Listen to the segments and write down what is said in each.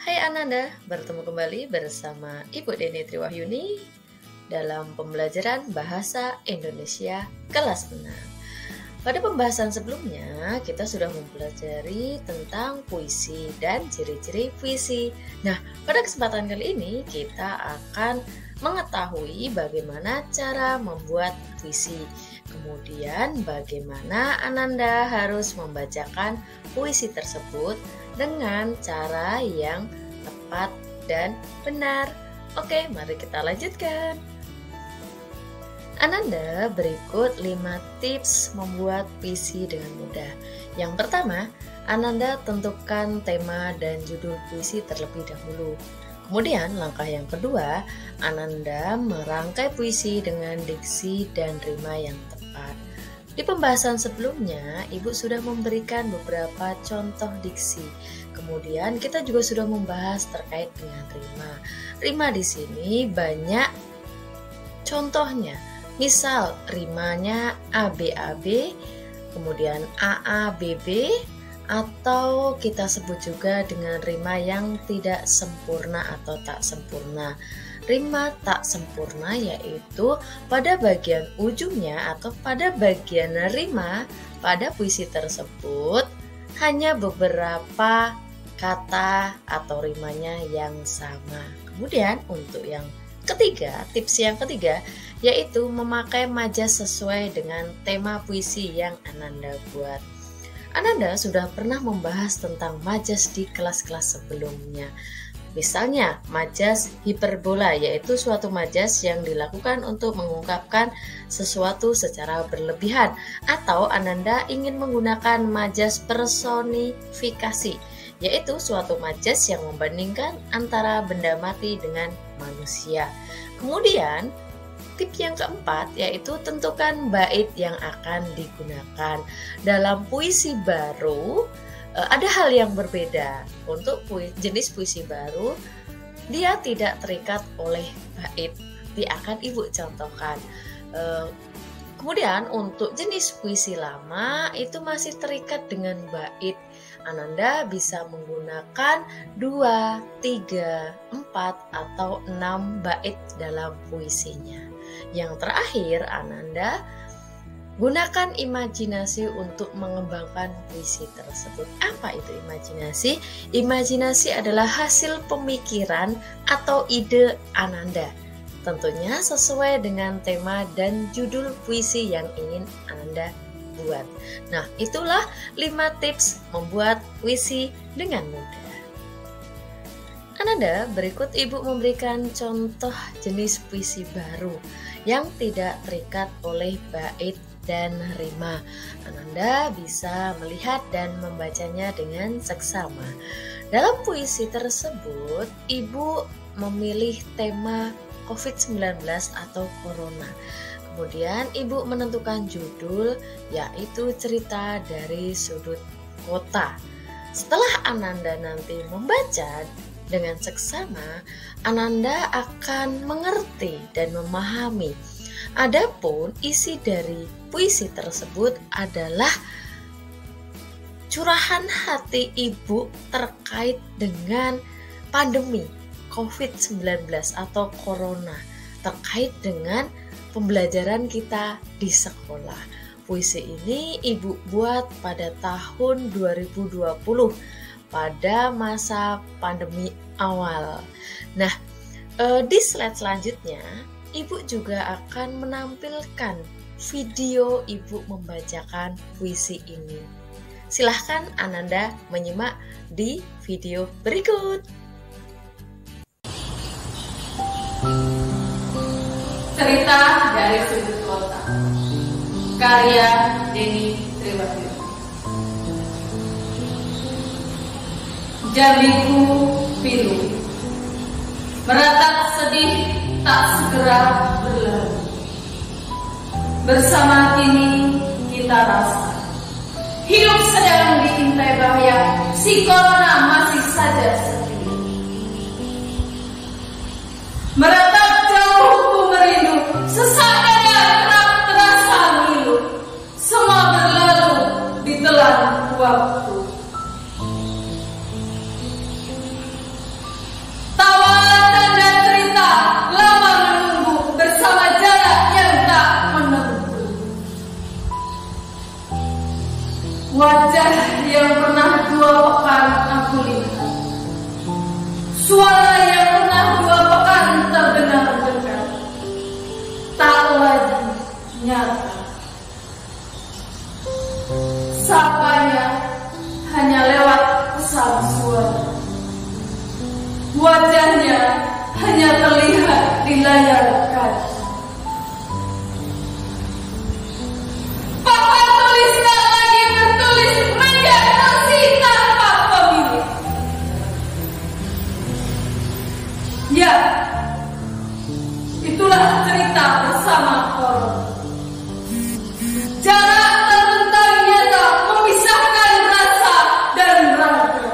Hai Ananda, bertemu kembali bersama Ibu Deni Triwahyuni dalam pembelajaran Bahasa Indonesia kelas 6. Pada pembahasan sebelumnya, kita sudah mempelajari tentang puisi dan ciri-ciri puisi. Nah, pada kesempatan kali ini kita akan mengetahui bagaimana cara membuat puisi. Kemudian bagaimana Ananda harus membacakan puisi tersebut dengan cara yang tepat dan benar. Oke, mari kita lanjutkan. Ananda, berikut 5 tips membuat puisi dengan mudah. Yang pertama, Ananda tentukan tema dan judul puisi terlebih dahulu. Kemudian langkah yang kedua, Ananda merangkai puisi dengan diksi dan rima yang tepat. Di pembahasan sebelumnya, Ibu sudah memberikan beberapa contoh diksi. Kemudian kita juga sudah membahas terkait dengan rima. Rima di sini banyak contohnya. Misal rimanya ABAB, kemudian AABB, atau kita sebut juga dengan rima yang tidak sempurna atau tak sempurna. Rima tak sempurna yaitu pada bagian ujungnya atau pada bagian rima pada puisi tersebut hanya beberapa kata atau rimanya yang sama. Kemudian untuk yang ketiga, tips yang ketiga yaitu memakai majas sesuai dengan tema puisi yang Ananda buat. Ananda sudah pernah membahas tentang majas di kelas-kelas sebelumnya. Misalnya, majas hiperbola yaitu suatu majas yang dilakukan untuk mengungkapkan sesuatu secara berlebihan, atau Ananda ingin menggunakan majas personifikasi yaitu suatu majas yang membandingkan antara benda mati dengan manusia. Kemudian tips yang keempat yaitu tentukan bait yang akan digunakan. Dalam puisi baru ada hal yang berbeda. Untuk jenis puisi baru dia tidak terikat oleh bait. Dia akan Ibu contohkan. Kemudian untuk jenis puisi lama itu masih terikat dengan bait. Ananda bisa menggunakan 2, 3, 4, atau 6 bait dalam puisinya. Yang terakhir, Ananda gunakan imajinasi untuk mengembangkan puisi tersebut. Apa itu imajinasi? Imajinasi adalah hasil pemikiran atau ide Ananda. Tentunya sesuai dengan tema dan judul puisi yang ingin Ananda buat. Nah, itulah 5 tips membuat puisi dengan mudah. Ananda, berikut Ibu memberikan contoh jenis puisi baru yang tidak terikat oleh bait dan rima. Ananda bisa melihat dan membacanya dengan seksama. Dalam puisi tersebut, Ibu memilih tema COVID-19 atau Corona. Kemudian Ibu menentukan judul yaitu cerita dari sudut kota. Setelah Ananda nanti membaca dengan seksama, Ananda akan mengerti dan memahami. Adapun isi dari puisi tersebut adalah curahan hati Ibu terkait dengan pandemi COVID-19 atau Corona, terkait dengan pembelajaran kita di sekolah. Puisi ini Ibu buat pada tahun 2020 pada masa pandemi awal. Nah, di slide selanjutnya Ibu juga akan menampilkan video Ibu membacakan puisi ini. Silahkan Ananda menyimak di video berikut. Cerita dari Sudut Kota, karya Deni Triwahyuni. Jambiku pilu, meratap sedih tak segera berlalu. Bersama kini kita rasa hidup sedang diintai bahaya, si corona masih saja sendiri. Meratap jauh ku merindu, sesak dada kerap terasa ngilu. Semua berlalu ditelan waktu. Wajah yang pernah 2 pekan aku lihat, suara yang pernah 2 pekan terdengar dekat, tak lagi nyata. Sapanya hanya lewat pesan suara. Wajahnya hanya terlihat di layar kaca. Papan tulis tak lagi bertulis meja kursi tanpa pemilik. Ya, itulah cerita bersama corona. Jarak terbentang nyata memisahkan rasa dan raga.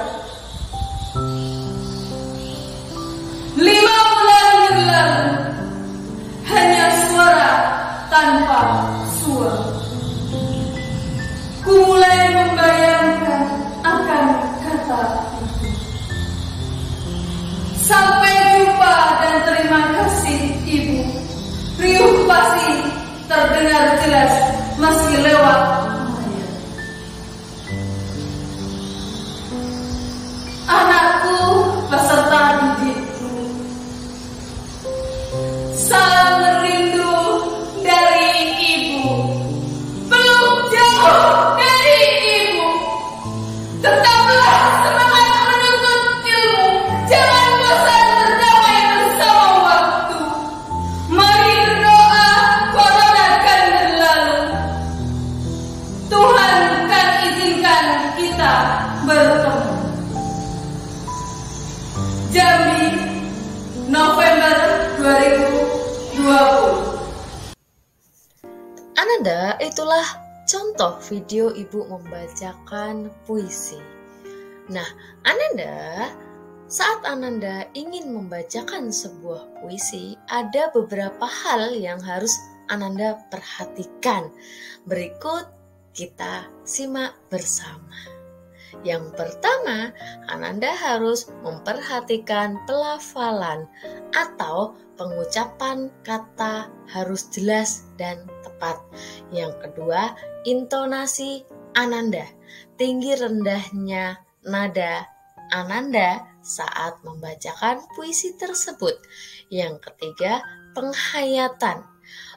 5 bulan berlalu, hanya suara tanpa suara. Ku mulai membayangkan akan kata itu. Sampai jumpa dan terima kasih Ibu. Riuh pasti terdengar jelas meski lewat layar. Anakku beserta didikku, salam rindu dari Ibu. Belum jauh dari Ibu, tetaplah semangat menuntut ilmu. Jangan bosan berdamai bersama waktu. Mari berdoa, corona kan berlalu. Tuhan kan izinkan kita bertemu. Jambi, November 2020. Ananda, itulah contoh video ibu membacakan puisi. Nah, Ananda, saat Ananda ingin membacakan sebuah puisi, ada beberapa hal yang harus Ananda perhatikan. Berikut kita simak bersama. Yang pertama, Ananda harus memperhatikan pelafalan atau pengucapan kata harus jelas dan tepat. Yang kedua, intonasi Ananda, tinggi rendahnya nada Ananda saat membacakan puisi tersebut. Yang ketiga, penghayatan,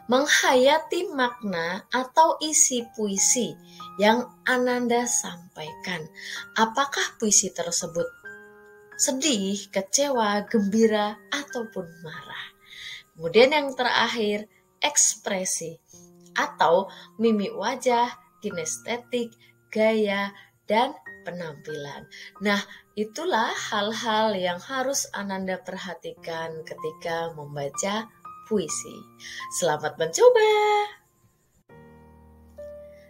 menghayati makna atau isi puisi yang Ananda sampaikan. Apakah puisi tersebut sedih, kecewa, gembira, ataupun marah. Kemudian yang terakhir, ekspresi atau mimik wajah, kinestetik, gaya, dan penampilan. Nah, itulah hal-hal yang harus Ananda perhatikan ketika membaca puisi. Selamat mencoba!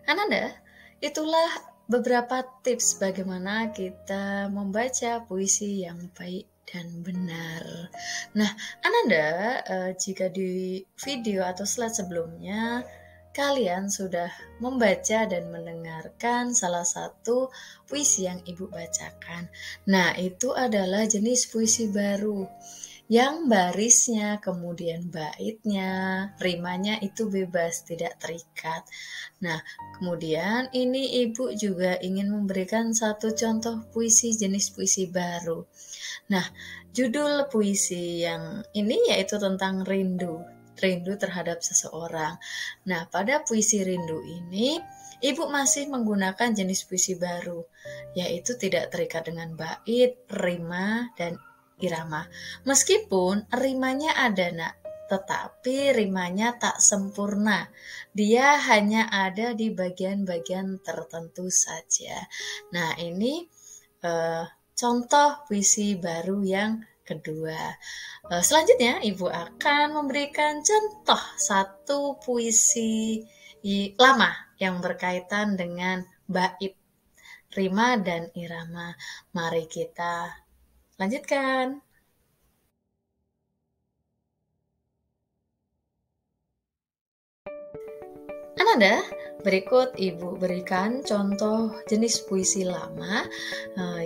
Ananda, itulah beberapa tips bagaimana kita membaca puisi yang baik dan benar. Nah, Ananda, jika di video atau slide sebelumnya kalian sudah membaca dan mendengarkan salah satu puisi yang Ibu bacakan. Nah, itu adalah jenis puisi baru yang barisnya, kemudian baitnya, rimanya itu bebas, tidak terikat. Nah, kemudian ini Ibu juga ingin memberikan satu contoh puisi jenis puisi baru. Nah, judul puisi yang ini yaitu tentang rindu terhadap seseorang. Nah, pada puisi rindu ini, Ibu masih menggunakan jenis puisi baru, yaitu tidak terikat dengan bait, rima, dan irama. Meskipun rimanya ada, Nak, tetapi rimanya tak sempurna. Dia hanya ada di bagian-bagian tertentu saja. Nah, ini contoh puisi baru yang kedua. Selanjutnya, Ibu akan memberikan contoh satu puisi lama yang berkaitan dengan bait, rima, dan irama. Mari kita lanjutkan. Ananda, berikut Ibu berikan contoh jenis puisi lama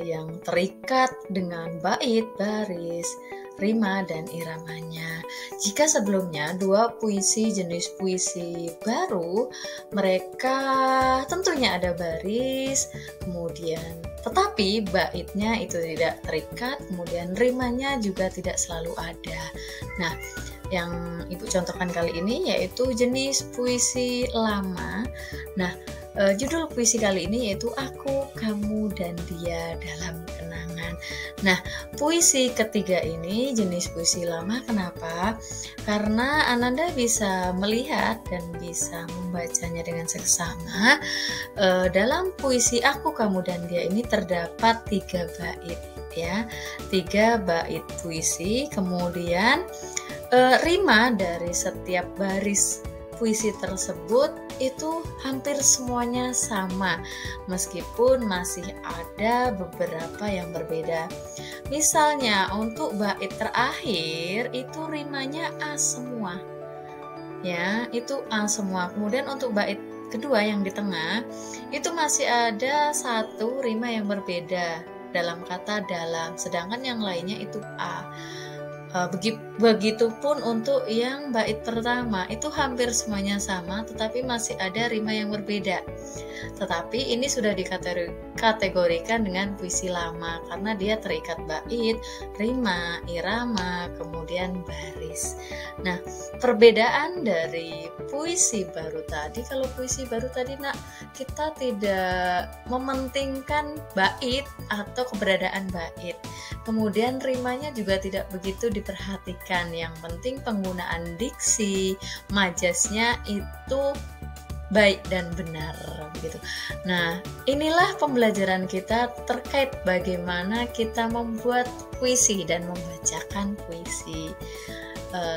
yang terikat dengan bait, baris, rima dan iramanya. Jika sebelumnya dua jenis puisi baru, mereka tentunya ada baris, kemudian tetapi baitnya itu tidak terikat, kemudian rimanya juga tidak selalu ada. Nah, yang Ibu contohkan kali ini yaitu jenis puisi lama. Nah, judul puisi kali ini yaitu Aku, Kamu, dan Dia Dalam Kenangan. Nah, puisi ketiga ini jenis puisi lama. Kenapa? Karena Ananda bisa melihat dan bisa membacanya dengan seksama. Dalam puisi Aku, Kamu, dan Dia ini terdapat 3 bait ya, 3 bait puisi. Kemudian rima dari setiap baris puisi tersebut itu hampir semuanya sama, meskipun masih ada beberapa yang berbeda. Misalnya untuk bait terakhir itu rimanya A semua, ya itu A semua. Kemudian untuk bait kedua yang di tengah itu masih ada 1 rima yang berbeda dalam kata dalam, sedangkan yang lainnya itu A. Begitupun untuk yang bait pertama itu hampir semuanya sama, tetapi masih ada rima yang berbeda. Tetapi ini sudah dikategorikan dengan puisi lama karena dia terikat bait, rima, irama, kemudian baris. Nah, perbedaan dari puisi baru tadi, kalau puisi baru tadi kita tidak mementingkan bait atau keberadaan bait. Kemudian rimanya juga tidak begitu diperhatikan. Yang penting penggunaan diksi, majasnya itu baik dan benar begitu. Nah, inilah pembelajaran kita terkait bagaimana kita membuat puisi dan membacakan puisi.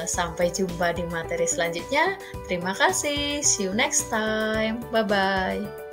Sampai jumpa di materi selanjutnya. Terima kasih. See you next time. Bye bye.